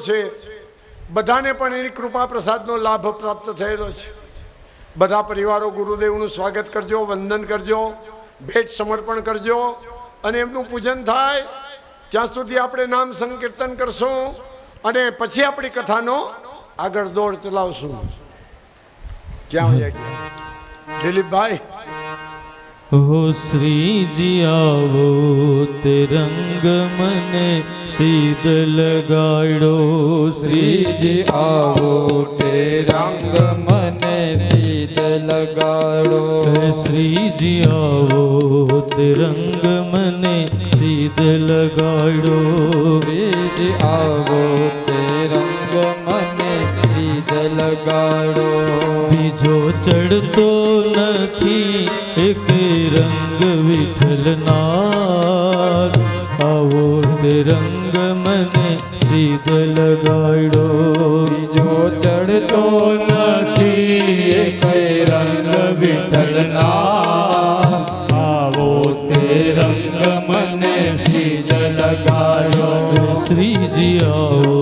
છે બધાને પણ એની કૃપા પ્રસાદનો લાભ પ્રાપ્ત થયેલો છે. બધા પરિવારો ગુરુદેવનું સ્વાગત કરજો, વંદન કરજો, ભેટ સમર્પણ કરજો અને એમનું પૂજન થાય ત્યાં સુધી આપણે નામ સંકીર્તન કરશું અને પછી આપણી કથાનો આગળ દોડ ચલાવશું. ક્યાં દિલીપભાઈ? हो श्री जी आवो ते रंग मने सीध लगाड़ो. श्री जी आवो ते रंग मने सीध लगाड़ो. श्री जी आवो ते रंग मने सीध लगाड़ो. श्री जी आवो ते रंग मने सीध लगाड़ो. बीजो चढ़तो नथी एक रंग विठलनाथ. आवो ते रंग मने सीध लगाड़ो. बीजो चढ़तो नथी एक रंग विठलनाथ. आवो ते रंग मने सीध लगाड़ो. श्री जी आओ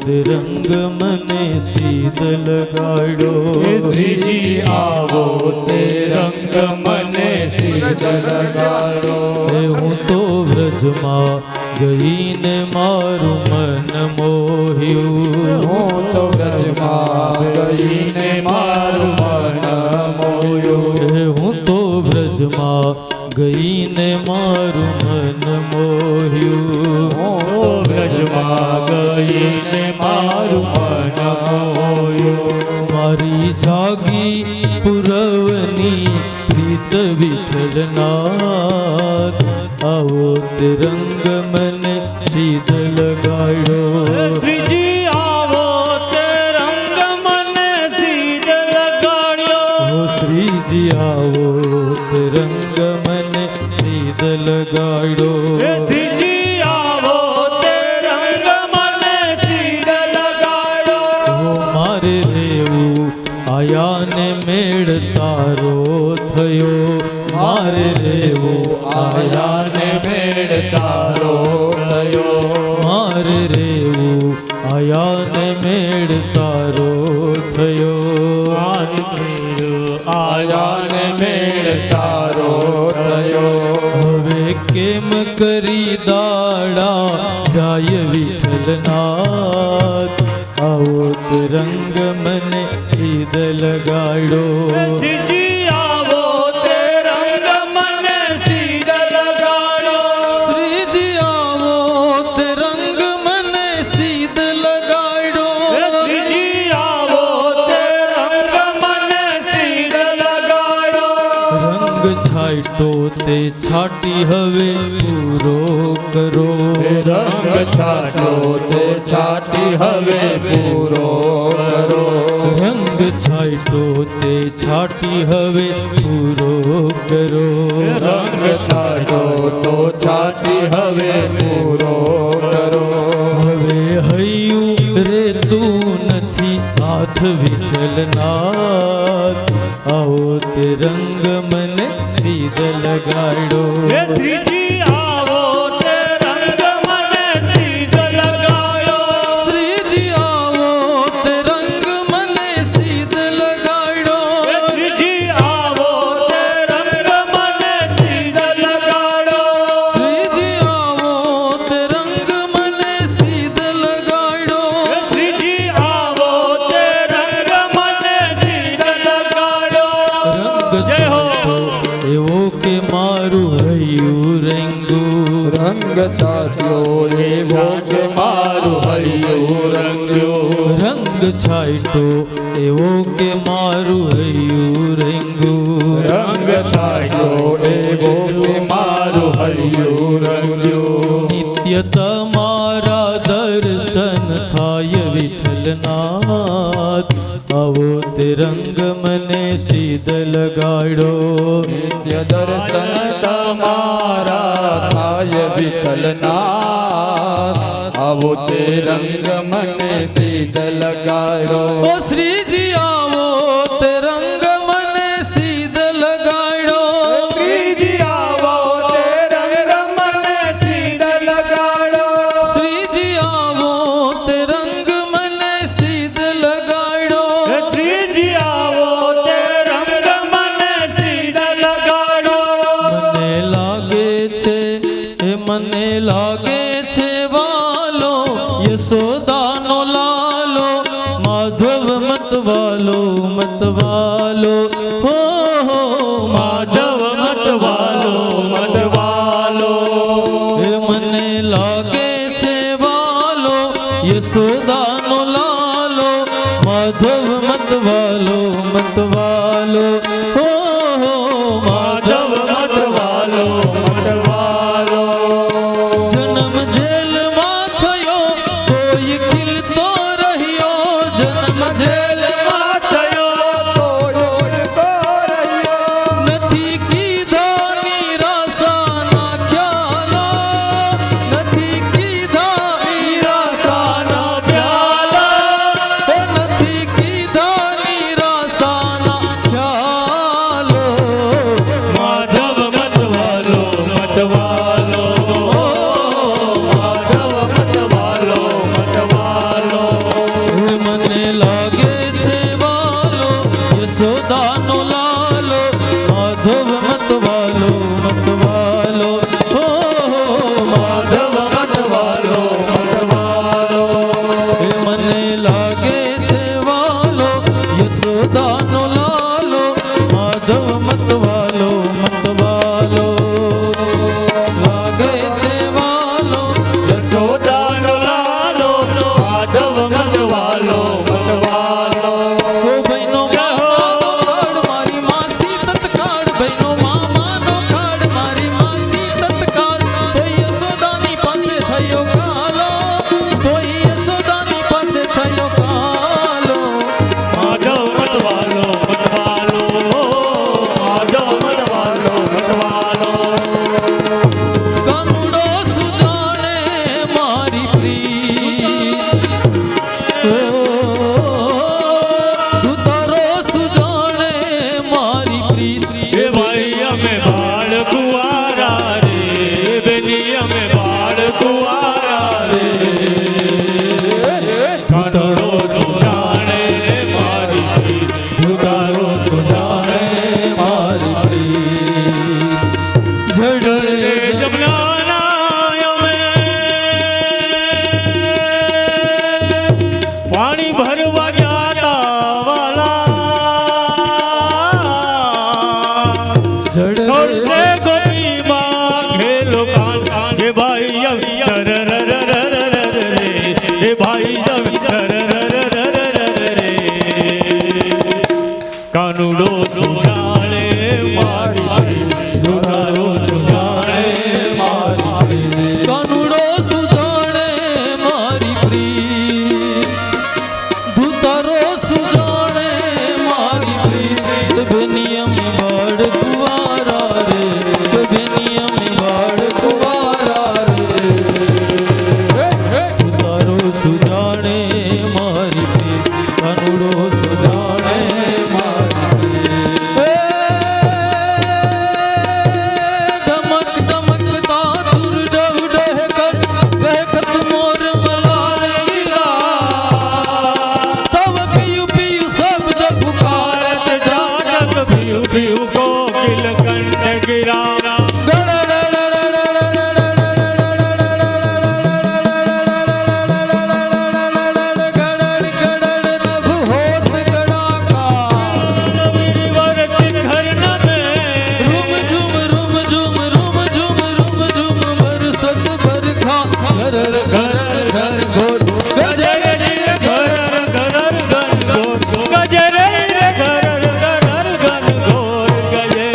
ते रंग मने सीध लगाड़ो. श्री जी आवो ते रंग मने सीध लगाड़ो. हूँ तो व्रजमा गई ने मारू मन मोह्यू. हूँ तो व्रजमा गई ने मारू मन मोह्यू. हूँ तो व्रजमा गई ने मारू मन मोह्यू. हूँ तो व्रजमा गई ने मारू मन मोह्यू. मारी जागी पुरवनी प्रीत विठलनाथ. आओ ते रंग मने सीध लगाड़ो. श्री जी आवो ते रंग मने सीध लगाड़ो. श्री जी आओ ते रंग मने सीध लगाड़ो. श्री जी आवो ते रंग मने सीध लगाड़ो. मारे लेवू आया ने मेड़ तारो थयो. मारे लेवू आया ने मेड़ तारो थयो. मारे रेवू आया ने मेड़ तारो थयो. आया ने मेड़ तारो थयो. हवे केम करी दाड़ा जाय विठलनाथ. आओ ते रंग मने सीध लगाड़ो. श्री जी आवो ते रंग मने सीध लगाड़ो. श्री जी आओ ते रंग मने सीध लगाड़ो. श्री जी आवो ते रंग मने सीध लगाड़ो. रंग छाटो ते छाटी हवे पूरो करो. रंग छाटो ते छाटी हवे पूरो करो. रंग छाटो ते छाटी हवे पूरो करो. रंग छाटो तो छाटी हवे पूरो करो. हवे हयू रे तू नथी हाथ विठलनाथ. आओ ते रंग मने सीध लगाड़ो. श्री जी आवो ते रंग मने सीध लगाड़ो. श्री जी आओ ते रंग मने सीध लगाड़ो. श्री जी आवो ते रंग मने सीध लगाड़ो. श्री जी आओ ते रंग मने सीध लगाड़ो. श्री जी आवो ते रंग मने सीध लगाड़ो. रंग जय हो. छाटो एवो के मारू हयू रंगू. रंग छाटो एवो के मारू हयू रंगो. रंग छाटो एवो के मारू हयू रंगू. रंग छाटो एवो के मारू हयू रंगो. नित्य तमारा दर्शन थाय विठलनाथ. आवो ते रंग मने सीध लगाड़ो. नित्य दर्शन तमारा थाय विठलनाथ. आवो ते रंग मने सीध लगाड़ो. ओ श्री जी आवो ते रंग मने सीध लगाड़ो. श्री जी आवो ते रंग मने सीध लगाड़ो. श्री जी आवो ते रंग યશોદાનો લાલો માધવ મતવાલો મતવાલો હો હો માધવ મતવાલો મતવાલો એ મને લાગે છે વાલો યશોદાનો લાલો માધવ મતવાલો મતવાલો હો હો માધવ મતવાલો મતવાલો જન્મ જેલમાં થયો કોઈ ખીલતો રહ્યો જન્મ જેલમાં થયો નથી કીધા નિરાશાના ખ્યાલો નથી કીધા નિરાશાના પ્યાલા નથી કીધા નિરાશાના ખ્યાલો માધવ મતવાલો મતવાલો માધવ મતવાલો મતવાલો મને લાગે છે વાલો યશોદાનો લાલો માધવ મતવાલો મતવાલો હો હો માધવ મતવાલો મતવાલો મને લાગે છે વાલો યશોદાનો લાલો માધવ મતવાલો મતવાલો લાગે છે વાલો યશોદાનો લાલો માધવ મતવાલો મતવાલો ઓ બહેનો મામાનો કાર્ડ મારી માસી તત્કાળ બહેનો મામાનો કાર્ડ મારી માસી તત્કાળ કોઈ યશોદાની પાસે થયો કાલો કોઈ યશોદાની પાસે થયો કાલો માધવ મતવાલો મતવાલો માધવ મતવાલો મતવાલો કાનુડો સુજાણે મારી પ્રીત તું તારો સુજાણે મારી પ્રીત એ ભાઈ અમે બાળ કુવારા રે બેની અમે બાળ કુવારા રે કાનુડો સુજાણે મારી પ્રીત, તારો સુજાણે મારી પ્રીત રે ઝડે જમનાના અમે પાણી ભરવા જાતા વાલા છોડશે ગોપીમાં ખેલો કાન એ ભાઈ એ ભાઈ કાનુડો સુજાણે મારી સુધારો સુજાણે કાનુડો સુજાણે મારી પ્રીત તું તારો સુજાણે મારી પ્રીત બેનિયમ વાડ કુવારા રે બેનિયમ વાડ કુવારા રે તું તારો સુજાણે મારી પ્રીત કાનુડો સુજાણે મારી પ્રીત ડમક ડમકતા તુર ડવ ડહકત બહકત મોર મલાર ગિલા તવ પિયુ પિયુ શબ્દ પુકારત જાનક ભિયુ ભિયુ કોકિલ કંઠ ગિરા વીરવર શિખર નમે રૂમ ઝુમ રૂમ ઝુમ રૂમ ઝુમ રૂમ ઝુમ બરસત બરખા ઘર ઘર ઘર ઘોર ગજરે રે ઘર ઘર ઘર ઘોર ગજરે રે ઘર ઘર ઘર ઘોર ગજે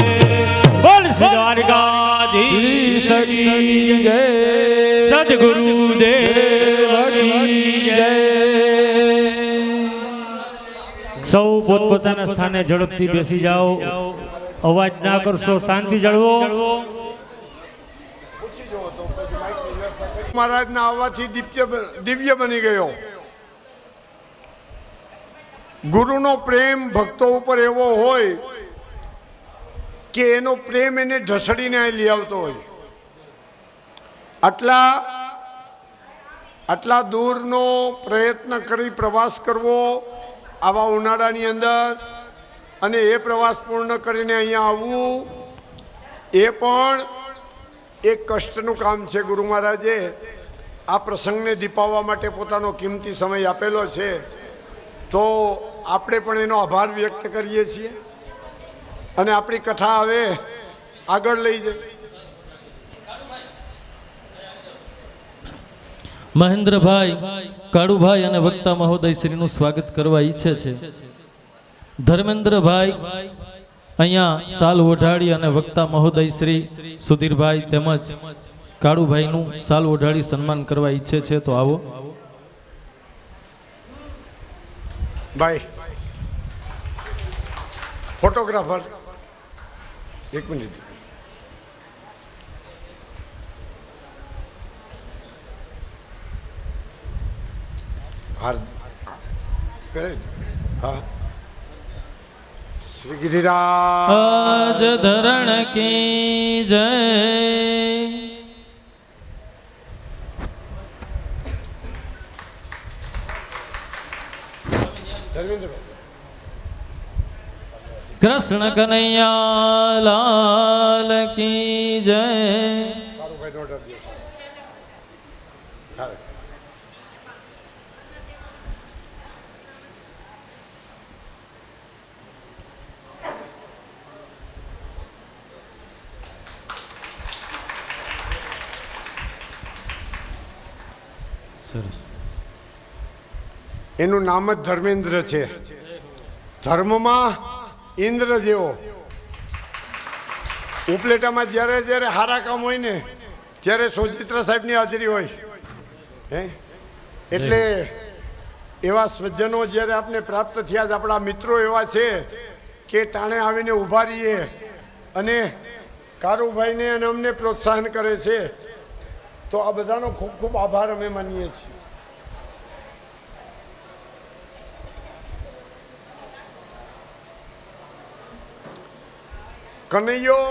બોલ દ્વારકાધીશ કી જય સદગુરુ દેવ કી જય સૌ પોતપોતાના સ્થાને ઝડપથી બેસી જાઓ અવાજ ના કરશો શાંતિ જળવો મહારાજના આવવાથી દિવ્ય બની ગયો. ગુરુનો પ્રેમ ભક્તો ઉપર એવો હોય કે એનો પ્રેમ એને ઢસડીને અહીં લઈ આવતો હોય. આટલા દૂરનો પ્રયત્ન કરી પ્રવાસ કરવો આવા ઉનાળાની અંદર અને એ પ્રવાસ પૂર્ણ કરીને અહીંયા આવવું એ પણ એક કષ્ટનું કામ છે. ગુરુ મહારાજે આ પ્રસંગને દીપાવવા માટે પોતાનો કિંમતી સમય આપેલો છે, તો આપણે પણ એનો આભાર વ્યક્ત કરીએ છીએ અને આપણી કથા હવે આગળ લઈ જઈએ. મહેન્દ્રભાઈ, કાળુભાઈ અને વક્તા મહોદય શ્રીનું સ્વાગત કરવા ઈચ્છે છે. ધર્મેન્દ્રભાઈ અહીંયા સાલ ઓઢાડી અને વક્તા મહોદય શ્રી સુધીરભાઈ તેમજ કાળુભાઈનું સાલ ઓઢાડી સન્માન કરવા ઈચ્છે છે, તો આવો. ભાઈ ફોટોગ્રાફર, એક મિનિટ. હાર કરે. હા, શ્રી ગિરિરાજ આજ ધરણ કી જય. ધર્મેન્દ્રભાઈ, કૃષ્ણ કનૈયા લાલ કી જય. કાળુભાઈ નો ઓર્ડર દે. હા, સરસ. એનું નામ જ ધર્મેન્દ્ર છે. ધર્મમાં ઇન્દ્ર જેવો. ઉપલેટામાં જ્યારે જ્યારે હારા કામ હોય ને ત્યારે સોજિત્રા સાહેબની હાજરી હોય. હે એટલે એવા સ્વજનો જ્યારે આપને પ્રાપ્ત થયા છે, આપણા મિત્રો એવા છે કે ટાણે આવીને ઊભા રહીએ અને કારુભાઈને અને અમને પ્રોત્સાહન કરે છે, તો આ બધાનો ખૂબ ખૂબ આભાર અમે માનીએ છીએ. કનૈયો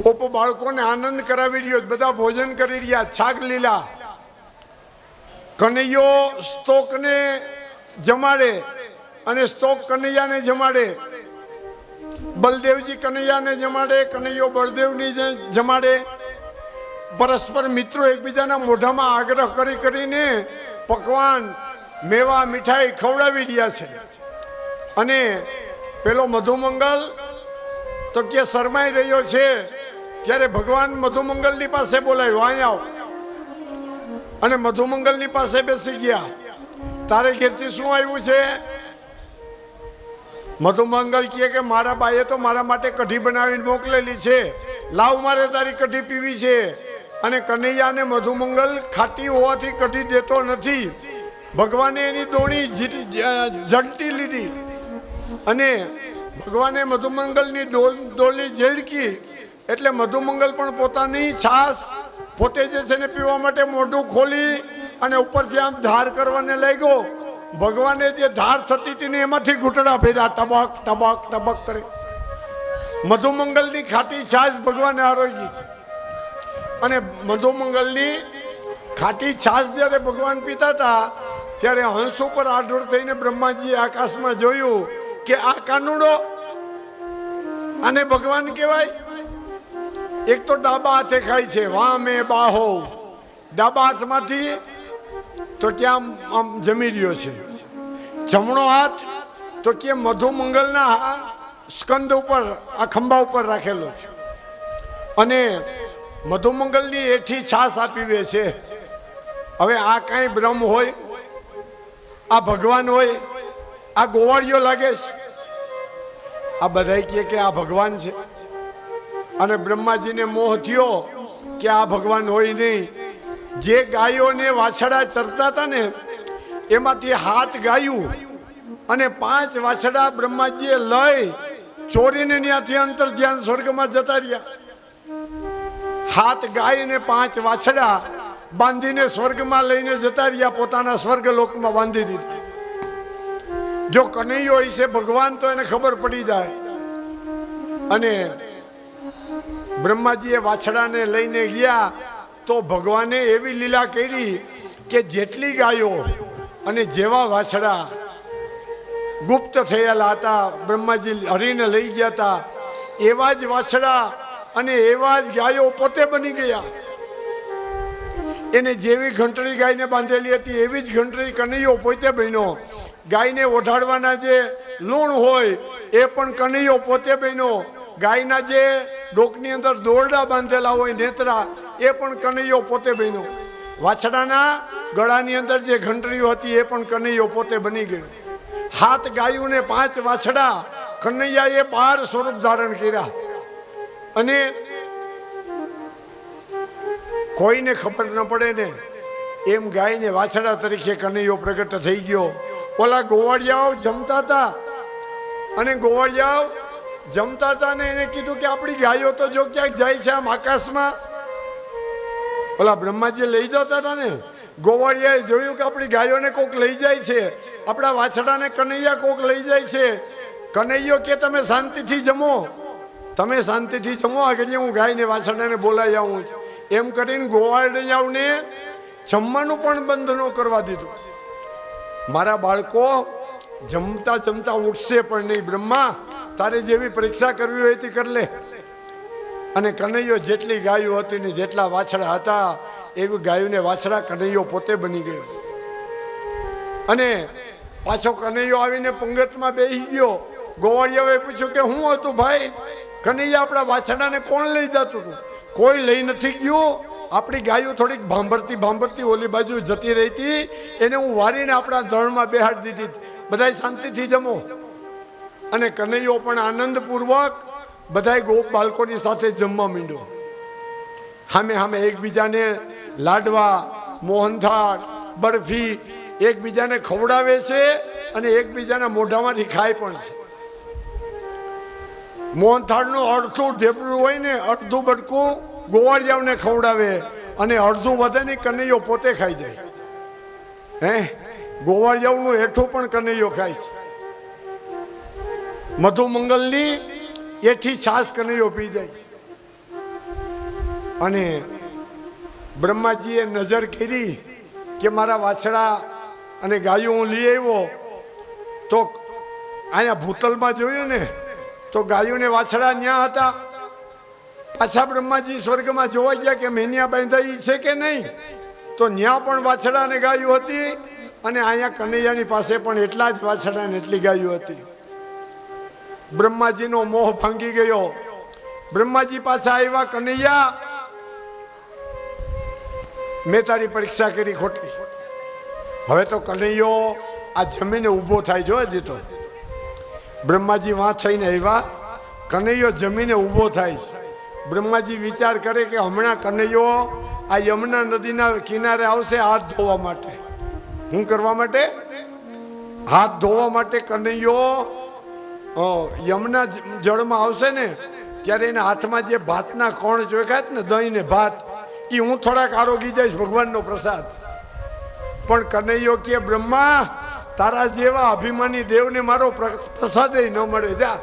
ગોપ બાળકોને આનંદ કરાવી રહ્યો, બધા ભોજન કરી રહ્યા, છાગ લીલા. કનૈયો સ્તોકને જમાડે અને સ્તોક કનૈયાને જમાડે. બલદેવજી કનૈયાને જમાડે, કનૈયો બળદેવની જમાડે. પરસ્પર મિત્રો એકબીજાના મોઢામાં આગ્રહ કરી કરીને પકવાન, મેવા, મીઠાઈ ખવડાવી રહ્યા છે. અને પેલો મધુમંગલ તો કે શરમાઈ રહ્યો છે, ત્યારે ભગવાન મધુમંગલની પાસે બોલાવ્યો, અહીંયા આવ. અને મધુમંગલની પાસે બેસી ગયા. તારે ઘેરથી શું આવ્યું છે? મધુમંગલ કહે કે મારા બાએ તો મારા માટે કઢી બનાવીને મોકલેલી છે, લાવ મારે તારી કઢી પીવી છે. અને કનૈયાને મધુમંગલ ખાટી હોવાથી કઢી દેતો નથી. ભગવાને એની દોણી ઝડટી લીધી અને ભગવાને મધુમંગલની ડોલની ઝેડકી, એટલે મધુમંગલ પણ પોતાની છાસ પોતે જે છે ને પીવા માટે મોઢું ખોલી અને ઉપરથી આમ ધાર કરવાને લાગ્યો. ભગવાને જે ધાર થતી હતી ને એમાંથી ઘૂંટડા ફેર્યા, ટબક ટબક ટબક કરે. મધુમંગલની ખાટી છાશ ભગવાને આરોગી છે. અને મધુમંગલની ખાટી છાશ જ્યારે ભગવાન પીતા હતા ત્યારે હંસ ઉપર આઢોળ થઈને બ્રહ્માજીએ આકાશમાં જોયું કે આ કાનુડો, આને ભગવાન કહેવાય. એક તો ડાબા હાથે ખાય છે, વામે બાહો, ડાબા હાથમાંથી તો ક્યાં આમ જમી રહ્યો છે. જમણો હાથ તો કે મધુમંગલના સ્કંદ ઉપર, આ ખંભા ઉપર રાખેલો છે. અને મધુમંગલની એઠી છાસ આપી દે છે. હવે આ કાંઈ બ્રહ્મ હોય? આ ભગવાન હોય? આ ગોવાળિયો લાગે છે? આ બધા કહે કે આ ભગવાન છે. અને બ્રહ્માજીને મોહ થયો કે આ ભગવાન હોય નહીં. જે ગાયોને વાછડા ચરતા હતા ને એમાંથી 7 ગાયું અને 5 વાછડા બ્રહ્માજીએ લઈ ચોરીને ત્યાંથી અંતર ધ્યાન સ્વર્ગમાં જતા રહ્યા. 7 ગાય અને 5 વાછડા બાંધીને સ્વર્ગમાં લઈને જતા રહ્યા, પોતાના સ્વર્ગ લોકમાં બાંધી દીધા. જો કનૈયો હોય છે ભગવાન તો એને ખબર પડી જાય. અને બ્રહ્માજીએ વાછડાને લઈને ગયા તો ભગવાને એવી લીલા કરી કે જેટલી ગાયો અને જેવા વાછડા ગુપ્ત થયેલા હતા, બ્રહ્માજી હરીને લઈ ગયા હતા, એવા જ વાછડા અને એવા જ ગાયો પોતે બની ગયા. એને જેવી ઘંટડી ગાયને બાંધેલી હતી એવી જ ઘંટડી કનૈયો પોતે બન્યો. ગાયને ઓઢાડવાના જે લૂણ હોય એ પણ કનૈયો પોતે બન્યો. ગાયના જે ડોકની અંદર દોરડા બાંધેલા હોય નેત્રા એ પણ કનૈયો પોતે બન્યો. વાછડાના ગળાની અંદર જે ઘંટડીઓ હતી એ પણ કનૈયો પોતે બની ગયો. 7 ગાયો ને 5 વાછડા કનૈયાએ 12 સ્વરૂપ ધારણ કર્યા. અને કોઈને ખબર ન પડે ને એમ ગાયને વાછડા તરીકે કનૈયો પ્રગટ થઈ ગયો. ઓલા ગોવાળિયાઓ જમતા હતા અને ગોવાળિયાઓ જમતા હતા ને એને કીધું કે આપણી ગાયો તો જો ક્યાંક જાય છે આમ આકાશમાં. ઓલા બ્રહ્માજી લઈ જતા હતા ને, ગોવાળિયાએ જોયું કે આપણી ગાયોને કોક લઈ જાય છે, આપણા વાછડાને કનૈયા કોક લઈ જાય છે. કનૈયો કે તમે શાંતિથી જમો, તમે શાંતિથી જમો, આગળ હું ગાયને વાછડાને બોલાવી આવું. એમ કરીને ગોવાળિયાઓને જમવાનું પણ બંધ ન કરવા દીધું. મારા બાળકો જમતા જમતા ઉઠશે પણ નહીં. બ્રહ્મા તારે જેવી પરીક્ષા કરવી હોય તે કરી લે. અને કનૈયો જેટલી ગાયો હતી ને જેટલા વાછડા હતા એવી ગાયોને વાછડા કનૈયો પોતે બની ગયો. અને પાછો કનૈયો આવીને પંગતમાં બેસી ગયો. ગોવાળિયાએ પૂછ્યું કે હું હતું ભાઈ? કનૈયા આપણા વાછડાને કોણ લઈ જતું હતું? કોઈ લઈ નથી ગયું. આપણી ગાયો થોડીક ભાંભરતી ઓલી બાજુ જતી રહી હતી, એને હું વારીને આપણા દળમાં બેહાડી દીધી. બધા શાંતિથી જમો. અને કનૈયો પણ આનંદપૂર્વક બધા ગોપ બાળકોની સાથે જમવા માંડ્યો. સામે એકબીજાને લાડવા, મોહનથાળ, બરફી એકબીજાને ખવડાવે છે અને એકબીજાના મોઢામાંથી ખાય પણ છે. મોહનથાળનું અડધું ઢેબરું હોય ને અડધું બટકું ગોવાળિયાઓને ખવડાવે અને અડધું વધે ને કનૈયો પોતે ખાઈ જાય. ગોવાળિયાઓનું હેઠું પણ કનૈયો ખાય છે. મધુમંગલની એઠી છાશ કનૈયો પી જાય છે. અને બ્રહ્માજીએ નજર કરી કે મારા વાછડા અને ગાયો હું લઈ આવ્યો તો અહીંયા ભૂતલમાં જોયું ને તો ગાયો ને વાછડા ન્યા હતા. પાછા બ્રહ્માજી સ્વર્ગમાં જોવા ગયા કે મેનિયા બાંધાઈ છે કે નહીં, તો ન્યા પણ વાછડા અને ગાયો હતી. અને અહીંયા કનૈયાની પાસે પણ એટલા જ વાછડા ને એટલી ગાયો હતી. બ્રહ્માજીનો મોહ ભાંગી ગયો. બ્રહ્માજી પાછા આવ્યા, કનૈયા મેં તારી પરીક્ષા કરી ખોટી. હવે તો કનૈયો આ જમીને ઊભો થાય. જો હજી તો બ્રહ્માજી વાં થઈને આવ્યા, કનૈયો જમીને ઊભો થાય. બ્રહ્માજી વિચાર કરે કે હમણાં કનૈયો આ યમુના નદીના કિનારે આવશે હાથ ધોવા માટે. શું કરવા માટે? હાથ ધોવા માટે. કનૈયો યમુના જળમાં આવશે ને ત્યારે એના હાથમાં જે ભાતના કોણ ચોખ્યા ને દહીં ને ભાત, એ હું થોડાક આરોગી જઈશ, ભગવાનનો પ્રસાદ. પણ કનૈયો કે બ્રહ્મા તારા જેવા અભિમાની દેવને મારો પ્રસાદ ન મળે. જા.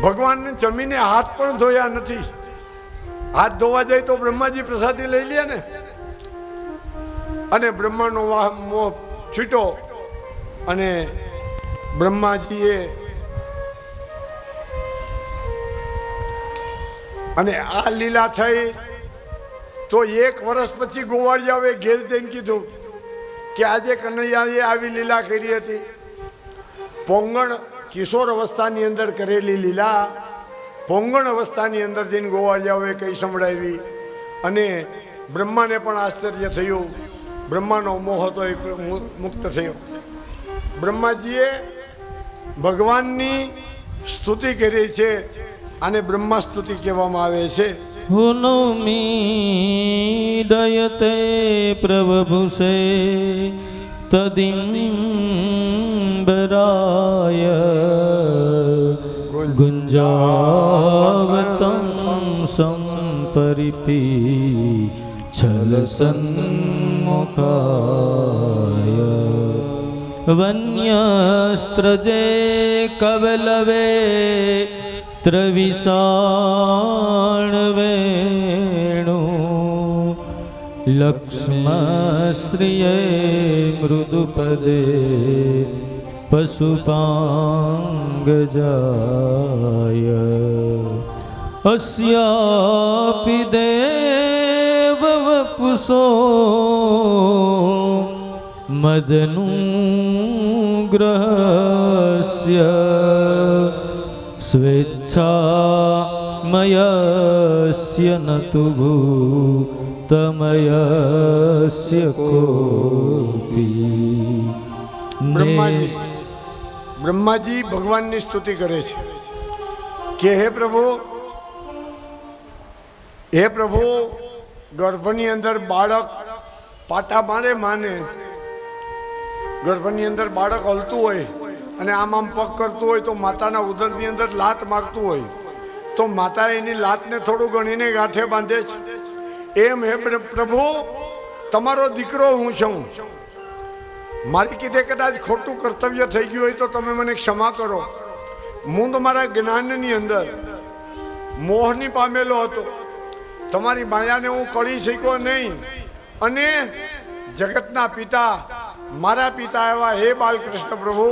ભગવાનને જમીને હાથ પણ ધોયા નથી. હાથ ધોવા જાય તો બ્રહ્માજી પ્રસાદી લઈ લે ને. અને બ્રહ્માનો મોહ છૂટો અને બ્રહ્માજીએ અને આ લીલા થઈ તો 1 વર્ષ પછી ગોવાળિયાએ ઘેર જઈને કીધું કે આજે કનૈયાએ આવી લીલા કરી હતી. પોંગણ કિશોર અવસ્થાની અંદર કરેલી લીલા પોંગણ અવસ્થાની અંદર જઈને ગોવાળિયાઓએ કઈ સંભળાવી. અને બ્રહ્માને પણ આશ્ચર્ય થયું. બ્રહ્માનો મોહ હતો એ મુક્ત થયો. બ્રહ્માજીએ ભગવાનની સ્તુતિ કરી છે. આને બ્રહ્મા સ્તુતિ કહેવામાં આવે છે. હુનમીડયતે પ્રભુષે તદિંબરાય ગુંજાવતં સંપરિપી છલ સન્મુખાય વન્યસ્ત્રજે કવલવે ત્રવિષાણ વેણુ લક્ષ્મશ્રિયે મૃદુપદે પશુપાંગ જાય અસ્યાપી દેવ વપુસો મદનુગ્રહસ્ય સ્વેચ્છામયસ્ય નતુ ભૂતમયસ્ય કોપી બ્રહ્માજી ભગવાનની સ્તુતિ કરે છે કે હે પ્રભુ ગર્ભની અંદર બાળક પાટા મારે માને, ગર્ભની અંદર બાળક હલતું હોય અને આમ પગ કરતું હોય તો માતાના ઉદરની અંદર લાત મારતું હોય તો માતા એની લાતને થોડું ગણીને ગાંઠે બાંધે છે. એમ હે પ્રભુ તમારો દીકરો હું છું, મારી કીધે કદાચ ખોટું કર્તવ્ય થઈ ગયું હોય તો તમે મને ક્ષમા કરો. હું તમારા જ્ઞાનની અંદર મોહની પામેલો હતો, તમારી માયાને હું કળી શક્યો નહીં, અને જગતના પિતા મારા પિતા એવા હે બાલકૃષ્ણ પ્રભુ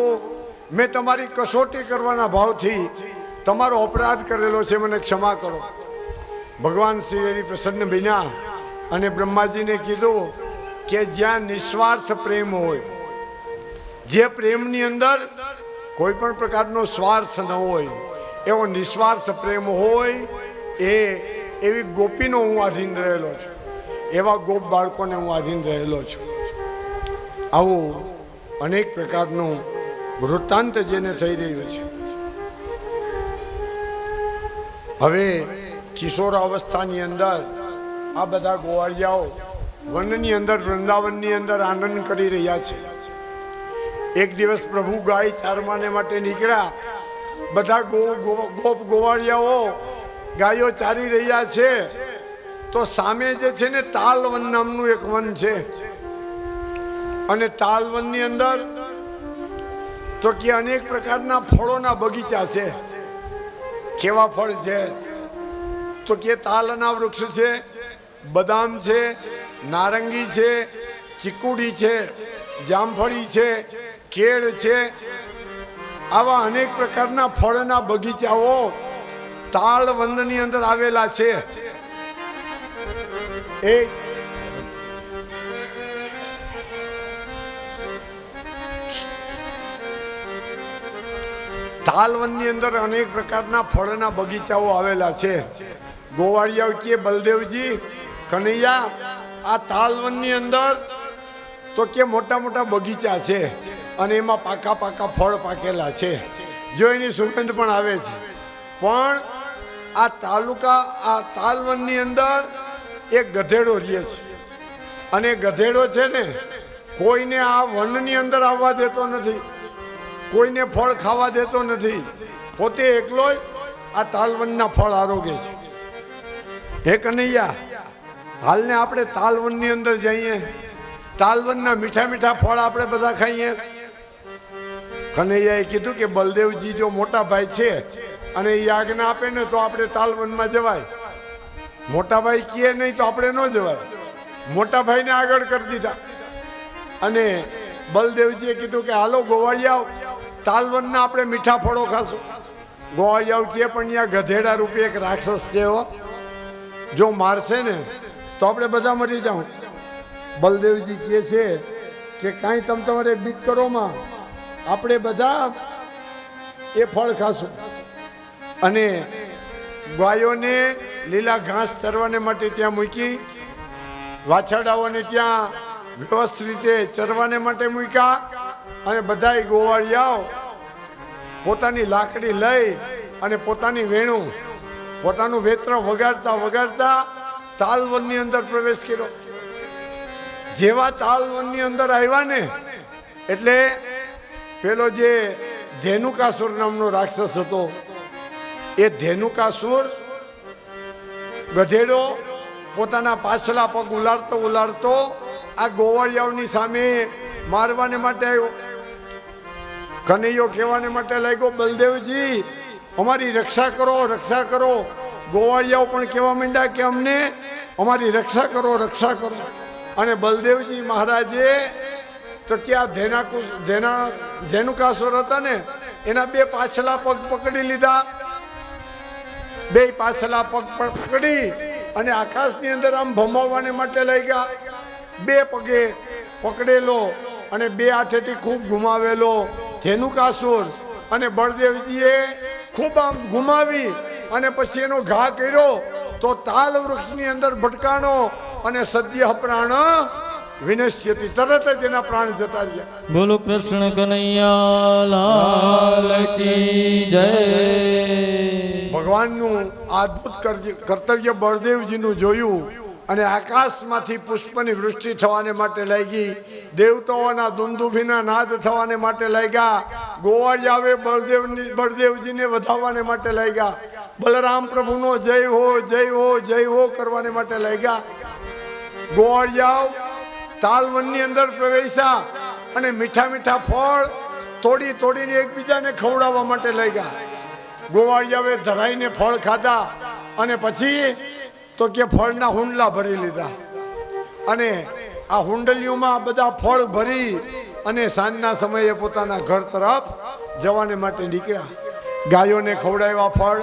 મેં તમારી કસોટી કરવાના ભાવથી તમારો અપરાધ કરેલો છે, મને ક્ષમા કરો. ભગવાન શ્રી એની પ્રસન્ન બન્યા અને બ્રહ્માજીને કીધું કે જ્યાં નિસ્વાર્થ પ્રેમ હોય, જે પ્રેમની અંદર કોઈ પણ પ્રકારનો સ્વાર્થ ન હોય, એવો નિસ્વાર્થ પ્રેમ હોય, એવી ગોપીનો હું આધીન રહેલો છું, એવા ગોપ બાળકોને હું આધીન રહેલો છું. આવું અનેક પ્રકારનું વૃત્તાંત જેને થઈ રહ્યું છે. હવે કિશોર અવસ્થાની અંદર આ બધા ગોવાળિયાઓ વનની અંદર વૃંદાવનની અંદર આનંદ કરી રહ્યા છે. એક દિવસ પ્રભુ ગાય ચારવાને માટે નીકળ્યા, બધા ગોપ ગોવાળિયાઓ ગાયો ચારી રહ્યા છે, તો સામે જે છે ને તાલવન નામનું એક વન છે, અને તાલવનની અંદર તો કે અનેક પ્રકારના ફળોના બગીચા છે. કેવા ફળ છે તો કે તાલના વૃક્ષ છે, બદામ છે, નારંગી છે, ચીકુડી છે, જામફળી છે, કેળ છે, આવા અનેક પ્રકારના ફળના બગીચાઓ તાલવનની અંદર આવેલા છે. એક તાલવનની અંદર અનેક પ્રકારના ફળના બગીચાઓ આવેલા છે. ગોવાળિયાઓ કે બલદેવજી કનૈયા આ તાલવનની અંદર તો કે મોટા મોટા બગીચા છે, અને એમાં પાકા પાકા ફળ પાકેલા છે, જો એની સુગંધ પણ આવે છે. પણ આ તાલવનની અંદર એક ગધેડો રહે છે, અને ગધેડો છે ને કોઈને આ વનની અંદર આવવા દેતો નથી, કોઈને ફળ ખાવા દેતો નથી, પોતે એકલો જ આ તાલવનના ફળ આરોગે છે. હે કનૈયા હાલને આપણે તાલવનની અંદર જઈએ, તાલવનના મીઠા મીઠા ફળ આપણે બધા ખાઈએ. કનૈયાએ કીધું કે બલદેવજી જો મોટા ભાઈ છે અને એ આજ્ઞા આપે ને તો આપણે તાલવનમાં જવાય, મોટા ભાઈ કહે નહીં તો આપણે ન જવાય. મોટા ભાઈને આગળ કરી દીધા, અને બલદેવજીએ કીધું કે હાલો ગોવાળિયાઓ તાલવનના આપણે મીઠા ફળો ખાશું. ગોવાળિયાઓ કહે પણ ત્યાં ગધેડા રૂપે એક રાક્ષસ છે, જો મારશે ને તો આપણે બધા મરી જાઉં. બલદેવજી કહે છે કે કાંઈ તમે તમારે બીક કરો માં, આપણે બધા એ ફળ ખાશું. અને ગાયોને લીલા ઘાસ ચરવાને માટે ત્યાં મૂકી, વાછરડાઓને ત્યાં વ્યવસ્થિત રીતે ચરવાને માટે મૂક્યા, અને બધાય ગોવાળિયાઓ પોતાની લાકડી લઈ અને પોતાની વેણું પોતાનું વેત્ર વગાડતા વગાડતા તાલવનની અંદર પ્રવેશ કર્યો. જેવા તાલવનની અંદર આવ્યા ને એટલે પેલો જે ધેનુકાસુર નામનો રાક્ષસ હતો, એ ધેનુકાસુર ગધેડો પોતાના પાછલા પગ ઉલારતો ઉલારતો આ ગોવાળિયાઓની સામે મારવાને માટે આવ્યો. કનૈયો કહેવાને માટે લાગ્યો બલદેવજી અમારી રક્ષા કરો, રક્ષા કરો. ગોવાળિયાઓ પણ કહેવા માંડ્યા કે અમને અમારી રક્ષા કરો, રક્ષા કરો. અને બલદેવજી મહારાજે તો ત્યાં ધેનુકાસુર હતા ને એના બે પાછલા પગ પકડી લીધા, બે પાછલા પગ પકડી અને આકાશની અંદર આમ ભમાવવાને માટે લઈ ગયા. બે પગે પકડેલો અને બે હાથેથી ખૂબ ઘુમાવેલો ધેનુકાસુર, અને બળદેવજીએ ખૂબ આમ ઘુમાવી અને પછી એનો ઘા કર્યો તો તાલ વૃક્ષની અંદર ભટકાણો અને સદ્ય પ્રાણ વિનશ્યતિ, તરત જ એના પ્રાણ જતા રહ્યા. બોલો કૃષ્ણ કનૈયા લાલ કી જય. ભગવાનનું અદ્ભુત કર્તવ્ય બળદેવજીનું જોયું અને આકાશમાંથી પુષ્પની વૃષ્ટિ થવાને માટે લાગી, દેવતાઓના દુંદુભીના નાદ થવાને માટે લાગ્યા, ગોવાળિયાવે બળદેવજીને વધાવવાને માટે લાગ્યા, બલરામ પ્રભુનો જય હો જય હો જય હો કરવાને માટે લાગ્યા. ગોવાળિયાઓ તાલવનની અંદર પ્રવેશ્યા અને મીઠા મીઠા ફળ તોડી તોડીને એકબીજાને ખવડાવવા માટે લાગ્યા. ગોવાળિયાએ ધરાઈને ફળ ખાધા અને પછી તો કે ફળના હુંડલા ભરી લીધા અને આ હુંડલીઓમાં બધા ફળ ભરી અને સાંજના સમયે પોતાના ઘર તરફ જવાને માટે નીકળ્યા. ગાયોને ખવડાવ્યા ફળ,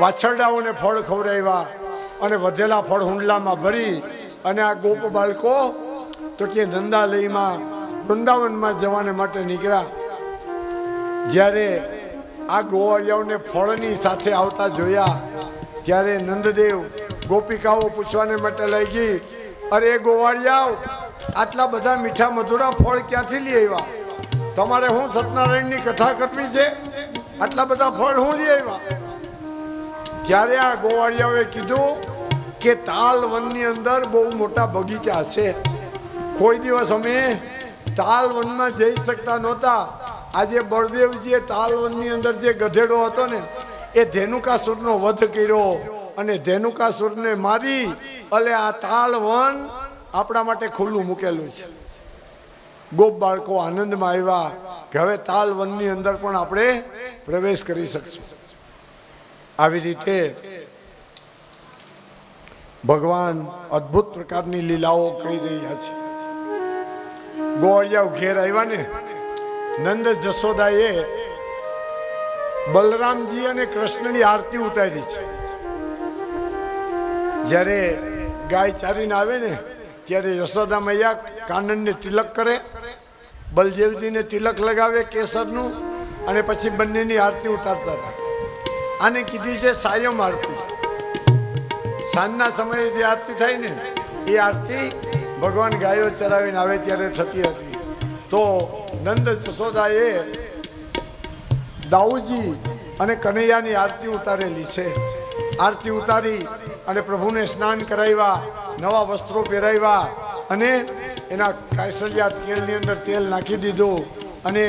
વાછરડાઓને ફળ ખવડાવ્યા અને વધેલા ફળ હુંડલામાં ભરી અને આ ગોપ બાળકો તો કે નંદાલયમાં વૃંદાવનમાં જવાને માટે નીકળ્યા. જ્યારે આ ગોવાળિયાઓને ફળની સાથે આવતા જોયા ત્યારે નંદદેવ ગોપિકાઓ પૂછવાને માટે લઈ ગઈ, અરે ગોવાળિયાઓ આટલા બધા મીઠા મધુરા ફળ ક્યાંથી લઈ આવ્યા? તમારે હું સત્યનારાયણની કથા કરવી છે, આટલા બધા ફળ હું લઈ આવ્યા? ત્યારે આ ગોવાળિયાઓએ કીધું કે તાલ વનની અંદર બહુ મોટા બગીચા છે, કોઈ દિવસ અમે તાલ વનમાં જઈ શકતા નહોતા. આજે બળદેવજીએ તાલ વનની અંદર જે ગધેડો હતો ને એ ધેનુકાસુરનો વધ કર્યો અને ધેનુકાસુરને મારી એટલે આ તાલ વન આપણા માટે ખુલ્લું મૂકેલું છે. ગોપ બાળકો આનંદમાં આવ્યા કે હવે તાલ વનની અંદર પણ આપણે પ્રવેશ કરી શકશું. આવી રીતે ભગવાન અદ્ભુત પ્રકારની લીલાઓ કરી રહ્યા છે. ગોવાળિયાઓ ઘેર આવ્યા ને નંદ જશોદાએ બલરામજી અને કૃષ્ણની આરતી ઉતારી છે. જ્યારે ગાય ચારીને આવે ને ત્યારે યશોદા મૈયા કાનનને તિલક કરે, બલદેવજીને તિલક લગાવે કેસરનું અને પછી બંનેની આરતી ઉતારતા હતા. આને કીધી છે સાયમ આરતી. સાંજના સમયે જે આરતી થાય ને એ આરતી ભગવાન ગાયો ચરાવીને આવે ત્યારે થતી હતી. તો નંદ જશોદાએ દાઉજી અને કનૈયાની આરતી ઉતારેલી છે. આરતી ઉતારી અને પ્રભુને સ્નાન કરાવ્યા, નવા વસ્ત્રો પહેરાવ્યા અને એના કાયસલિયા તેલની અંદર તેલ નાખી દીધું અને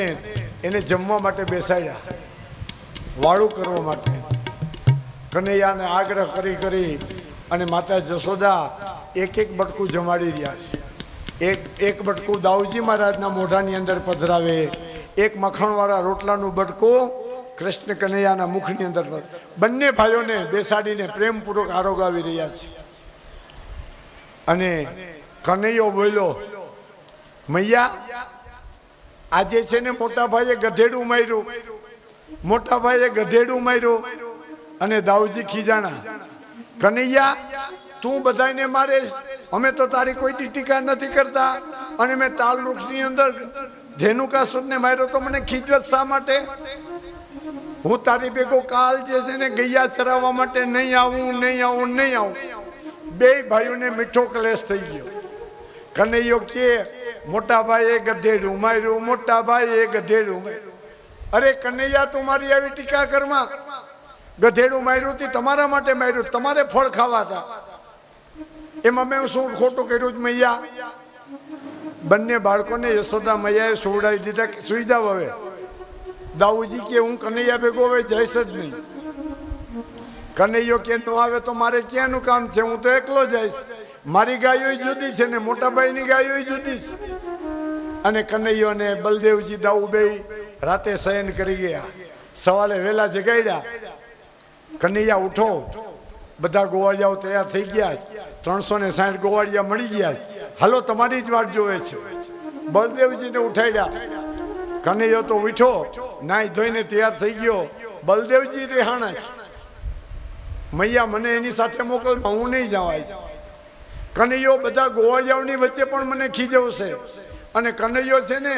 એને જમવા માટે બેસાડ્યા, વાળું કરવા માટે. કનૈયાને આગ્રહ કરી કરી અને માતા જશોદા એક એક બટકું જમાડી રહ્યા છે. એક બટકું દાઉજી મહારાજના મોઢાની અંદર પધરાવે, એક મખણવાળા રોટલાનું બટકું કૃષ્ણ કનૈયાના મુખની અંદર. બંને ભાઈઓને બેસાડીને પ્રેમપૂર્વક આરોગાવી રહ્યા છે. અને કનૈયો બોલ્યો, મૈયા આજે છે ને મોટા ભાઈએ ગધેડું માર્યું, મોટા ભાઈએ ગધેડું માર્યું. અને દાઉજી ખીજાણા, કનૈયા તું બધાને મારે, અમે તો તારી કોઈ ટીકા નથી કરતા અને મેં તાલ વૃક્ષની અંદર ધેનુકાસુરને માર્યો તો મને ખીજવત શા માટે? હું તારી ભેગો કાલ જે છે ને ગૈયા ચરાવવા માટે નહીં આવું, નહીં આવું, નહીં આવું. બે ભાઈઓને મીઠો કલેશ થઈ ગયો. કનૈયો કે મોટા ભાઈએ ગધેડું માર્યું, મોટા ભાઈએ ગધેડું માર્યું. અરે કનૈયા તું મારી આવી ટીકા કરમાં, ગધેડું માર્યું તે તમારા માટે માર્યું, તમારે ફળ ખાવા હતા, એમાં મેં શું ખોટું કર્યું જ મૈયા? બંને બાળકોને યશોદા મૈયાએ સુવડાવી દીધા કે સુઈ જાવ હવે. દાઉજી કે હું કનૈયા ભેગો હવે જઈશ જ નહીં. કનૈયો કે ન આવે તો મારે ક્યાંનું કામ છે, હું તો એકલો જઈશ. મારી ગાયો જુદી છે ને મોટા ભાઈની ગાયો જુદી છે. અને કનૈયો ને બલદેવજી દાઉ બે રાતે શયન કરી ગયા. સવારે વહેલા જગાડ્યા, કનૈયા ઉઠો. બધા ગોવાળિયાઓ તૈયાર થઈ ગયા, 360 ગોવાળિયા મળી ગયા. હાલો તમારી જ વાટ જોવે છે. બળદેવજીને ઉઠાડ્યા. કનૈયો તો ઉઠ્યો, નાઈ ધોઈને તૈયાર થઈ ગયો. બલદેવજી રેહાણા છે. મૈયા મને એની સાથે મોકલ, હું નહીં જવાય. કનૈયો બધા ગોવાળિયાઓની વચ્ચે પણ મને ખીજવશે. અને કનૈયો છે ને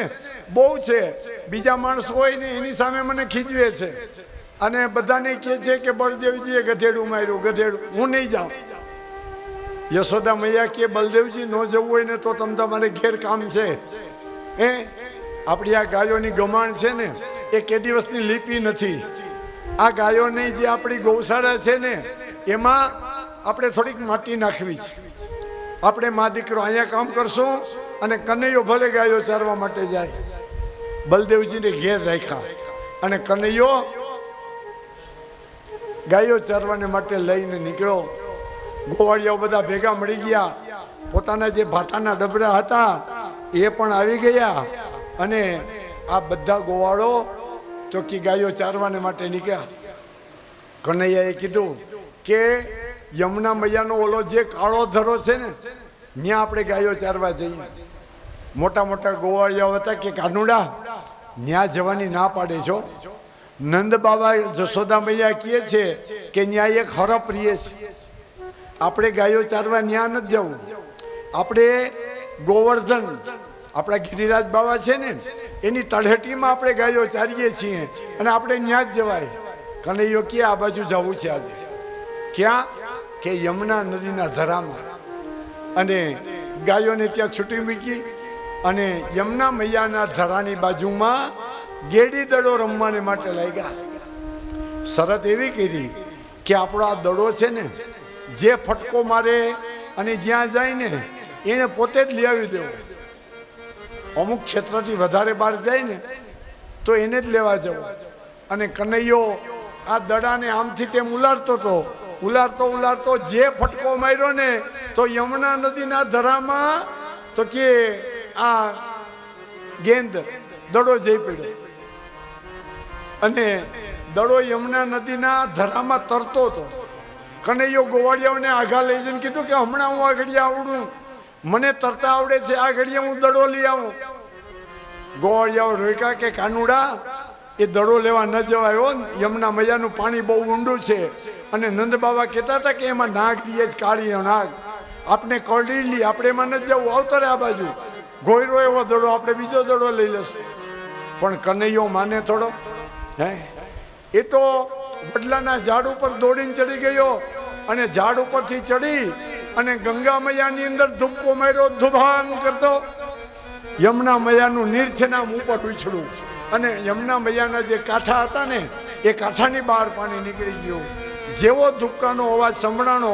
બહુ છે, બીજા માણસ હોય ને એની સામે મને ખીજવે છે. અને બધાને કહે છે કે બળદેવજીએ ગધેડું માર્યું, ગધેડું. હું નહીં જાઉં. યશોદા મૈયા કે બલદેવજી ન જવું હોય ને તો તમારે ઘેર કામ છે. આપણી આ ગાયોની ગમાણ છે ને એ કે દિવસની લીપી નથી. આ ગાયોની જે આપણી ગૌશાળા છે ને એમાં આપણે થોડીક માટી નાખવી છે. આપણે મા દીકરો અહીંયા કામ કરશું અને કનૈયો ભલે ગાયો ચારવા માટે જાય. બલદેવજીને ઘેર રાખ્યા અને કનૈયો ગાયો ચારવાને માટે લઈને નીકળ્યો. ગોવાળિયાઓ બધા ભેગા મળી ગયા. પોતાના જે ભાતાના ડબરા હતા એ પણ આવી ગયા. અને આ બધા ગોવાળો ચોખ્ખી ગાયો ચારવાને માટે નીકળ્યા. કનૈયાએ કીધું કે યમુના મૈયાનો ઓલો જે કાળો ધરો છે ને ત્યાં આપણે ગાયો ચારવા જઈએ. મોટા મોટા ગોવાળિયાઓ હતા કે કાનુડા ત્યાં જવાની ના પાડે છો. નંદ બાબા જશોદા મૈયા કહે છે કે ત્યાં એક હરપ રહીએ છે, આપણે ગાયો ચારવા ત્યાં નથી જવું. આપણે ગોવર્ધન આપણા ગિરિરાજ બાબા છે ને એની તળેટીમાં આપણે ગાયો ચારીએ છીએ અને આપણે ત્યાં જ જવાય. કનૈયો કે આ બાજુ જવું છે આજે. ક્યાં? કે યમુના નદીના ધરામાં. અને ગાયોને ત્યાં છૂટી મૂકી અને યમુના મૈયાના ધરાની બાજુમાં ગેડી દડો રમવાને માટે લાગ્યા. શરત એવી કરી કે આપણો આ દડો છે ને જે ફટકો મારે અને જ્યાં જાય ને એને પોતે જ લઈ આવી દેવો. અમુક ક્ષેત્રથી વધારે બહાર જાય ને તો એને જ લેવા જવો. અને કનૈયો આ દડાને આમથી તેમ ઉલારતો હતો. ઉલારતો જે ફટકો માર્યો ને તો યમુના નદીના ધરામાં તો કે આ ગેંદ દડો જઈ પડ્યો. અને દડો યમુના નદીના ધરામાં તરતો હતો. કનૈયો ગોવાળિયાઓને આઘા લઈ જઈને કીધું કે હમણાં હું આ ઘડીએ આવડું, મને તરતા આવડે છે, આ ઘડીએ હું દડો લઈ આવું. ગોવાળિયાઓ રોક્યા કે કાનુડા એ દડો લેવા ન જવાય હો, યમુના મૈયાનું પાણી બહુ ઊંડું છે. અને નંદ બાબા કહેતા હતા કે એમાં નાગ દીએ જ કાળી નાગ, આપણે કરડી લી, આપણે એમાં ન જવું, આવતો રે આ બાજુ. ગોયરો એવો દડો, આપણે બીજો દડો લઈ લેશું. પણ કનૈયો માને થોડો. એ તો વડલાના ઝાડ ઉપર દોડીને ચડી ગયો અને ઝાડ ઉપરથી ચડી અને ગંગા મૈયાની અંદર ધુબકો માર્યો, ધુભાન કરતો. યમુના મૈયાનું નીર છે નામ ઉપર ઉછળું અને યમુના મૈયાના જે કાંઠા હતા ને એ કાંઠાની બહાર પાણી નીકળી ગયું. જેવો ધુબકાનો અવાજ સંભળાણો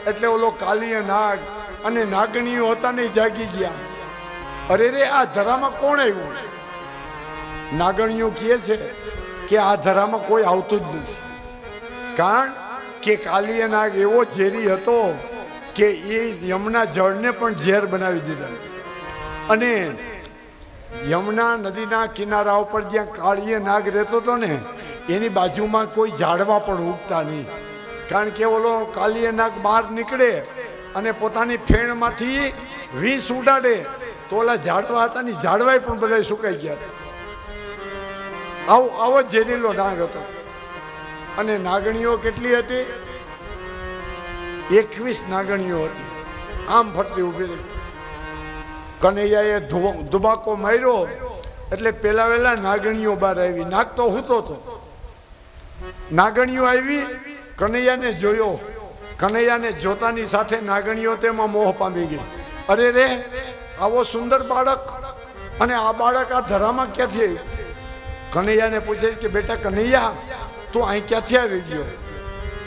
એટલે ઓલો કાલીય નાગ અને નાગણીઓ હતા ને જાગી ગયા. અરે રે આ ધરામાં કોણ આવ્યું? નાગણીઓ કહે છે કે આ ધરામાં કોઈ આવતું જ નથી. કારણ કે કાલીય નાગ એવો ઝેરી હતો કે એ યમુના જળને પણ ઝેર બનાવી દીધા. અને યમુના નદીના કિનારા ઉપર જ્યાં કાળીય નાગ રહેતો હતો ને એની બાજુમાં કોઈ ઝાડવા પણ ઉગતા નહીં. કારણ કે ઓલો કાળીય નાગ બહાર નીકળે અને પોતાની ફેણમાંથી વિષ ઉડાડે તો ઓલા ઝાડવા હતા ને ઝાડવાય પણ બધા સુકાઈ ગયા હતા. આવો ઝેરીલો નાગ હતો. અને નાગણીઓ કેટલી હતી? 21 નાગણીઓ હતી. આમ ફરતી ઉભી રહી. કનૈયાએ ધુબાકો માર્યો એટલે પેલા વેલા નાગણીઓ બહાર આવી. નાગ તો હૂતો હતો. નાગણીઓ આવી, કનૈયાને જોયો. કનૈયાને જોતાની સાથે નાગણીઓ તેમાં મોહ પામી ગઈ. અરે રે આવો સુંદર બાળક, અને આ બાળક આ ધરામાં ક્યાંથી આવ્યું? કનૈયાને પૂછે કે બેટા કનૈયા તું અહીં ક્યાંથી આવી ગયો?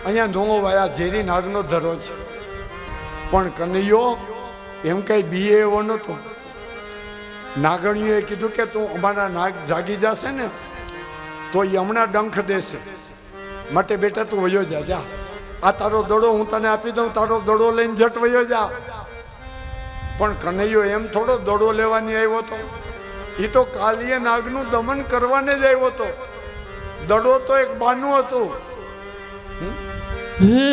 અહીંયા નો વાયા ઝેરી નાગનો ધરો છે. પણ કનૈયો એમ કઈ બીએ એવો નહોતો. નાગણીઓએ કીધું કે તું અમારા નાગ જાગી જશે ને તો યમુના ડંખ દેશે, માટે બેટા તું વયો જા. જા, આ તારો દડો હું તને આપી દઉં, તારો દડો લઈને જટ વયો જા. પણ કનૈયો એમ થોડો દડો લેવાની આવ્યો હતો. એ તો કાલીય નાગનું દમન કરવાને જ આવ્યો હતો. દડો તો એક બાનું હતું. હે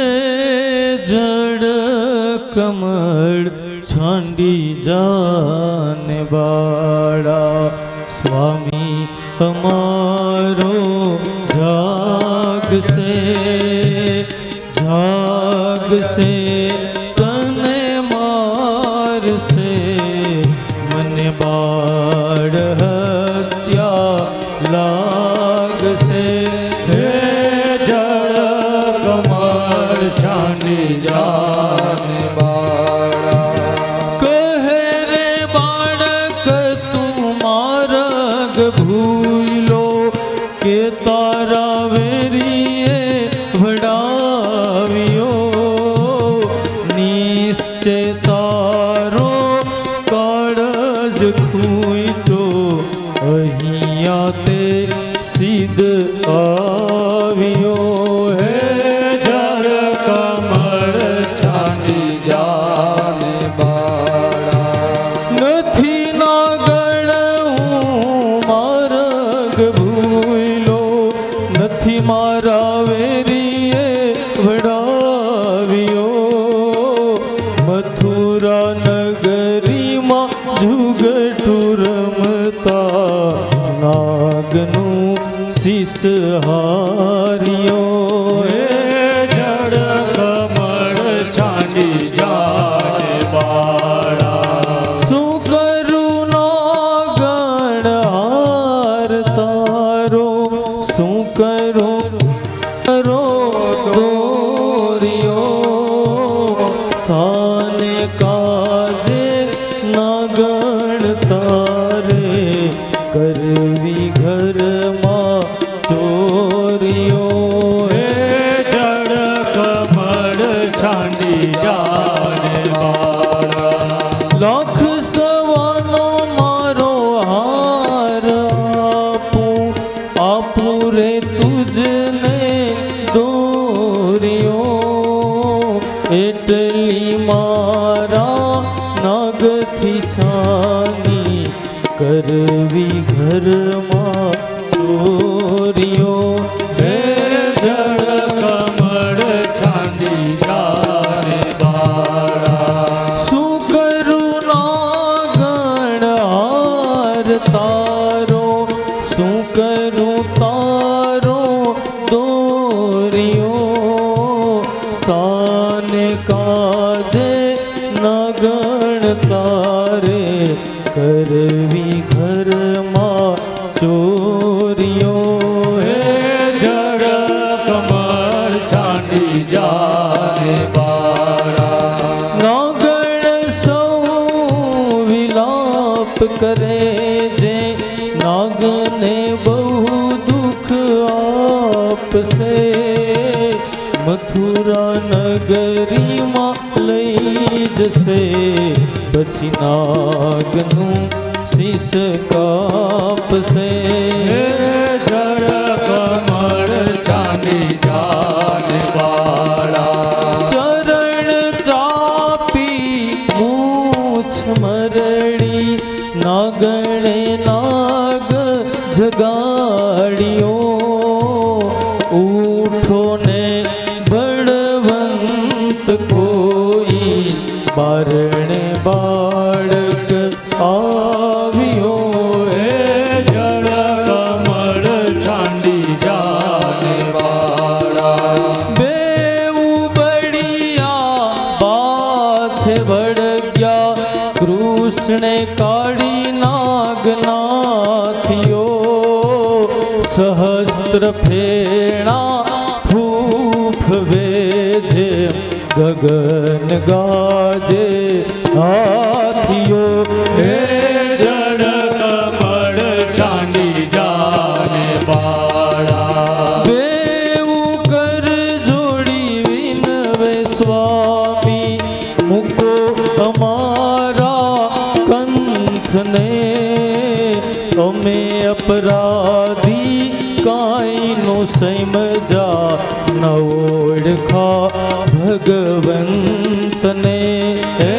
જડક કમળ છાંડી જાને બાળા સ્વામી અમારો જાગશે જાગશે તને મારશે મને બાળ હત્યા લાગશે હે જળ કમળ છાંડી જાને બાળા કહે રે બાળક તું માર્ગ ભૂલો કે તારા વેરીએ વડાવ્યો નિશ્ચય તારો કાળજ ખૂટો અહીંયા તે સિદ્ધ આવ્યો હે જળ કમળ છાંડી જાને બાળા નથી નાગણ હું માર્ગ ભૂલો નથી મારા વેરીએ વડાવ્યો મથુરા નગરીમાં જુગટું રમતા નાગનું શીશ હાર્યો હે જળ કમળ છાંડી જાને બાળા શું કરું નાગણ હાર તારો શું કરું કરો દોર્યો સાને કાજે નાગણ તારે કરવી ઘરમાં ચોરીઓ હે જળ કમળ છાંડી જાને બાળા લાખ સવાનો મારો હાર આપું રે તુજને દોર્યો એટલી મારા નાગથી છાની કરવી ઘરમાં ચોરીઓ હે જળ કમળ છાંડી જાને બાળા શું કરું નાગણ હાર તારો શું કરું તારો દોર્યો સાને કાજે નાગણ તારે કરવી ઘરમાં ચોરીઓ હે જળ કમળ છાંડી જાને બાળા નાગણ સૌ વિલાપ કરે જે નાગને બહુ દુઃખ આપશે મથુરા નગરીમાં લઈ જશે પછી નાગનું શીશ કાપશે હે જળ કમળ છાંડી જાને બાળા ચરણ ચાપી મૂછ મરડી નાગણે નાગ જગાડ્યો ઉઠો ને બળવંત કોઈ બારણે બાળક આવ્યો હે જળ કમળ છાંડી જાને બાળા બેઉ બળિયા બાથે વળગ્યા કૃષ્ણે કાળી નાગનાથિયો સહસ્ત્ર ફેણા ફૂફ વેજે ગગન ગાજે હાથીઓ હે જળ કમળ છાંડી જાને બાળા બેઉ કર જોડી વિનવે સ્વામી મૂકો અમારા કંથને અમે અપરાધી કાંઈ નો સમજા ન ઓળખા ભગવંતને હે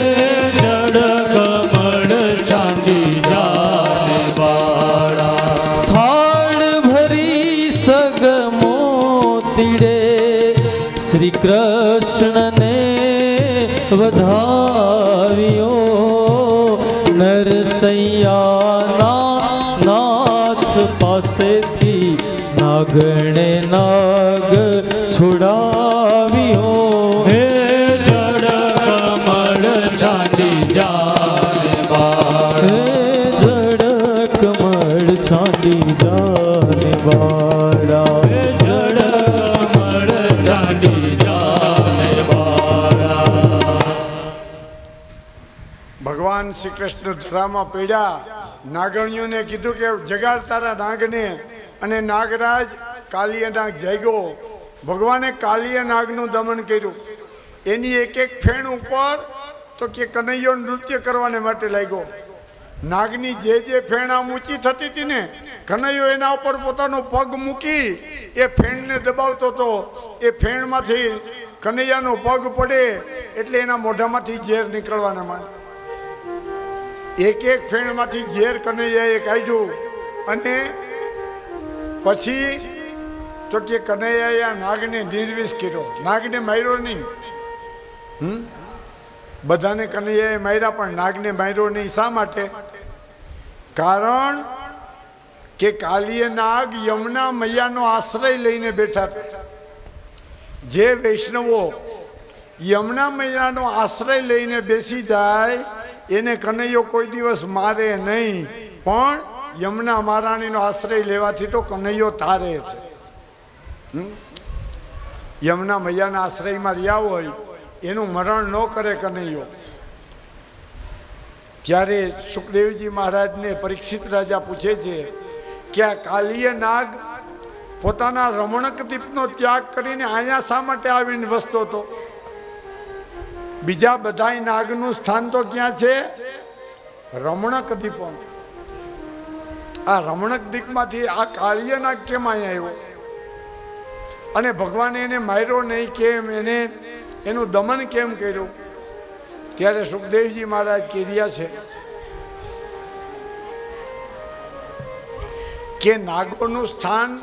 જળ કમળ છાંડી જાને બાળા થાળ ભરી સગ મોતીડે શ્રી કૃષ્ણને વધાર છોડાવ્યો નરસૈયાના નાથ પાસેથી નાગણે નાગ છોડાવ્યો હે જડ કમળ છાંટી જાને બાળ હે જડ કમળ છાંટી જાને વાળા હે જડ કમળ છાંટી જાને બાળા ભગવાન શ્રી કૃષ્ણ ધરામાં પડ્યા નાગણીઓને કીધું કે જગાડ તારા નાગને અને નાગરાજ કાલિય નાગ જાગ્યો ભગવાને કાલિય નાગનું દમન કર્યું એની એક એક ફેણ ઉપર તો કે કનૈયો નૃત્ય કરવાને માટે લાગ્યો નાગની જે ફેણ આમ ઊંચી થતી હતી ને કનૈયો એના ઉપર પોતાનો પગ મૂકી એ ફેણને દબાવતો હતો એ ફેણમાંથી કનૈયાનો પગ પડે એટલે એના મોઢામાંથી ઝેર નીકળવાના માંડે એક એક ફેણમાંથી ઝેર કનૈયાએ કાઢ્યું અને પછી તો કે કનૈયાએ આ નાગને નિર્વિષ કર્યો નાગને માર્યો નહીં બધાને કનૈયાએ માર્યા પણ નાગને માર્યો નહીં શા માટે કારણ કે કાલિય નાગ યમુના મૈયાનો આશ્રય લઈને બેઠા હતા જે વૈષ્ણવો યમુના મૈયાનો આશ્રય લઈને બેસી જાય એને કનૈયો કોઈ દિવસ મારે નહીં પણ યમુના મહારાણીનો આશ્રય લેવાથી તો કનૈયો તારે છે યમુના મૈયાના આશ્રયમાં રહ્યા હોય એનું મરણ ન કરે કનૈયો ત્યારે સુખદેવજી મહારાજને પરીક્ષિત રાજા પૂછે છે કે આ કાલિય નાગ પોતાના રમણક દીપનો ત્યાગ કરીને અહીંયા શા માટે આવીને વસતો હતો બીજા બધાય નાગનું સ્થાન તો ક્યાં છે રમણક દીપો આ રમણક દીપમાંથી આ કાલિય નાગ કેમ અહીંયા આવ્યો અને ભગવાને એને માર્યો નહીં કેમ એને એનું દમન કેમ કર્યું ત્યારે સુખદેવજી મહારાજ કીધ્યા છે કે નાગોનું સ્થાન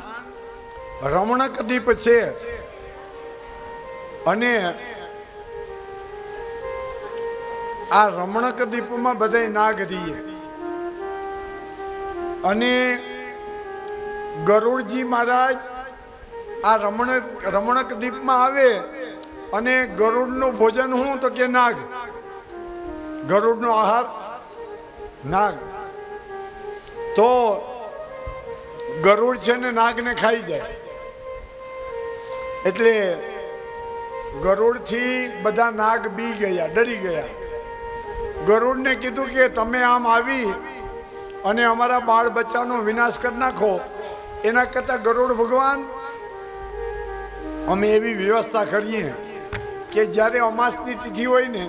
રમણક દીપ છે અને આ રમણક દીપમાં બધા નાગ રહીએ અને ગરુડજી મહારાજ આ રમણક દીપમાં આવે અને ગરુડનું ભોજન શું તો કે નાગ ગરુડનો આહાર નાગ તો ગરુડ છે ને નાગને ખાઈ જાય એટલે ગરુડથી બધા નાગ બી ગયા ડરી ગયા ગરુડને કીધું કે તમે આમ આવી અને અમારા બાળ બચ્ચાનો વિનાશ કરી નાખો એના કરતા ગરુડ ભગવાન અમે એવી વ્યવસ્થા કરીએ કે જ્યારે અમાસની તિથિ હોય ને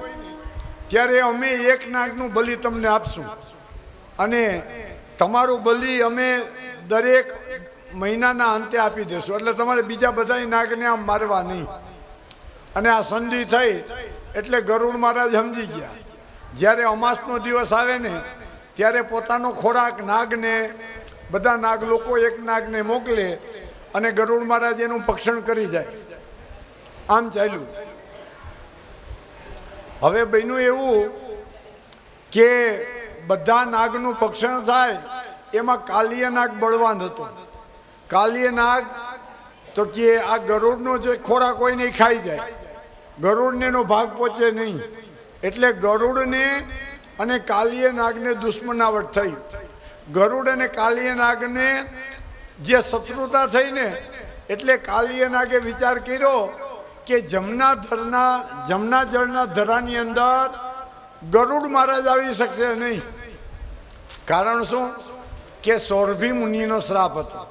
ત્યારે અમે એક નાગનું બલિ તમને આપશું અને તમારું બલિ અમે દરેક મહિનાના અંતે આપી દેશું એટલે તમારે બીજા બધા નાગને આમ મારવા નહીં અને આ સંધિ થઈ એટલે ગરુડ મહારાજ સમજી ગયા જ્યારે અમાસનો દિવસ આવે ને ત્યારે પોતાનો ખોરાક નાગને બધા નાગ લોકો એક નાગને મોકલે અને ગરુડ મહારાજ એનું ભક્ષણ કરી જાય આમ ચાલ્યું હવે બન્યું એવું કે બધા નાગનું ભક્ષણ થાય એમાં કાલિય નાગ બળવાન હતો કાલિય નાગ તો કે આ ગરુડનો જે ખોરાક હોય ને એ ખાઈ જાય ગરુડને એનો ભાગ પહોંચે નહીં એટલે ગરુડને અને કાલિય નાગને દુશ્મનાવટ થઈ ગરુડ અને કાલિય નાગને જે શત્રુતા થઈ ને એટલે કાલિય નાગે વિચાર કર્યો કે જમના જળના ધરાની અંદર ગરુડ મહારાજ આવી શકશે નહીં કારણ શું કે સૌરભી મુનિનો શ્રાપ હતો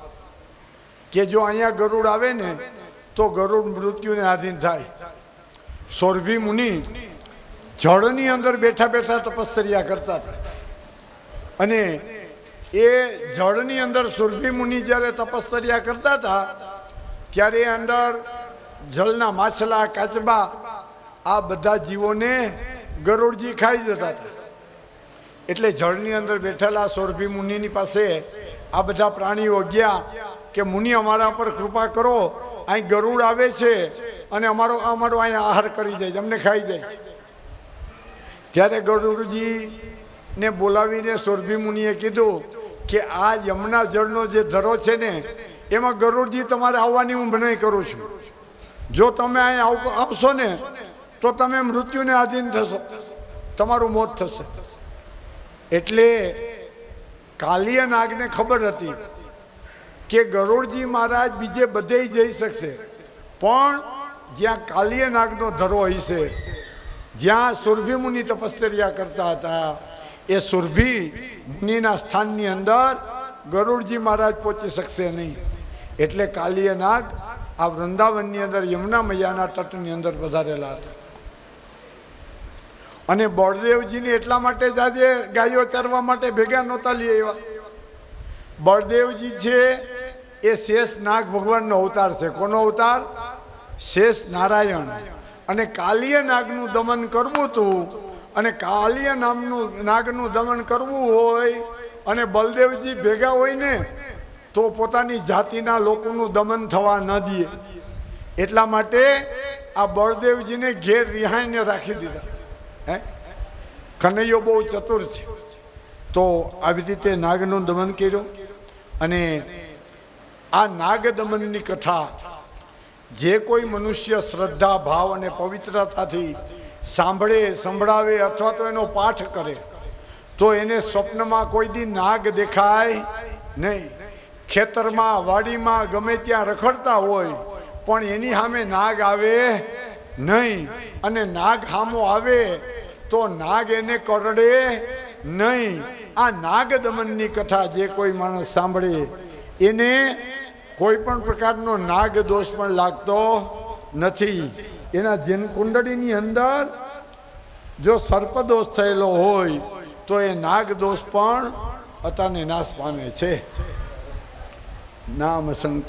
કે જો અહીંયા ગરુડ આવે ને તો ગરુડ મૃત્યુને આધીન થાય સૌરભી મુનિ જળની અંદર બેઠા બેઠા તપશ્ચર્યા કરતા હતા અને એ જળની અંદર સૌરભી મુનિ જ્યારે તપશ્ચર્યા કરતા હતા ત્યારે અંદર જળના માછલા કાચબા આ બધા જીવોને ગરુડજી ખાઈ જતા હતા એટલે જળની અંદર બેઠેલા સૌરભી મુનિની પાસે આ બધા પ્રાણીઓ ગયા કે મુનિ અમારા પર કૃપા કરો અહીં ગરુડ આવે છે અને અમારો અહીં આહાર કરી જાય છે અમને ખાઈ જાય છે ત્યારે ગરુડજીને બોલાવીને સુરભી મુનિએ કીધું કે આ યમુના જળનો જે ધરો છે ને એમાં ગરુડજી તમારે આવવાની હું મનાઈ કરું છું. જો તમે અહીં આવશો ને તો તમે મૃત્યુને આધીન થશો, તમારું મોત થશે. એટલે કાલિય નાગને ખબર હતી કે ગરુડજી મહારાજ બીજે બધે જઈ શકશે, પણ જ્યાં કાલિય નાગનો ધરો હશે, જ્યાં સુરભી મુનિ તપશ્ચર્યા કરતા હતા, એ સુરભી મુનિના સ્થાનની અંદર ગરુડજી મહારાજ પહોંચી શકશે નહીં. એટલે કાલિય નાગ આ વૃંદાવનની અંદર યમુના મૈયાના તટની અંદર વધારેલા હતા. અને બળદેવજીને એટલા માટે જ આજે ગાયો ચરવા માટે ભેગા નહોતા લઈ આવ્યા. બળદેવજી છે એ શેષ નાગ ભગવાનનો અવતાર છે. કોનો અવતાર? શેષ નારાયણ. અને કાલિય નાગનું દમન કરવું હતું, અને કાલિય નાગનું દમન કરવું હોય અને બલદેવજી ભેગા હોય ને તો પોતાની જાતિના લોકોનું દમન થવા ન દે. એટલા માટે આ બળદેવજીને ઘેર રિહાઈને રાખી દીધા. હે, કનૈયો બહુ ચતુર છે. તો આવી રીતે નાગનું દમન કર્યું. અને આ નાગ દમનની કથા જે કોઈ મનુષ્ય શ્રદ્ધા ભાવ અને પવિત્રતાથી સાંભળે, સંભળાવે અથવા તો એનો પાઠ કરે તો એને સ્વપ્નમાં કોઈ દી નાગ દેખાય નહીં. ખેતરમાં, વાડીમાં ગમે ત્યાં રખડતા હોય પણ એની સામે નાગ આવે નહીં. અને નાગ સામો આવે તો નાગ એને કરડે નહીં. આ નાગ દમનની કથા જે કોઈ માણસ સાંભળે એને કોઈ પણ પ્રકારનો નાગ દોષ પણ લાગતો નથી. એના જન્મ કુંડળીની અંદર જો સર્પ દોષ થયેલો હોય તો એ નાગ દોષ પણ અતાને નાશ પામે છે. નામ સંક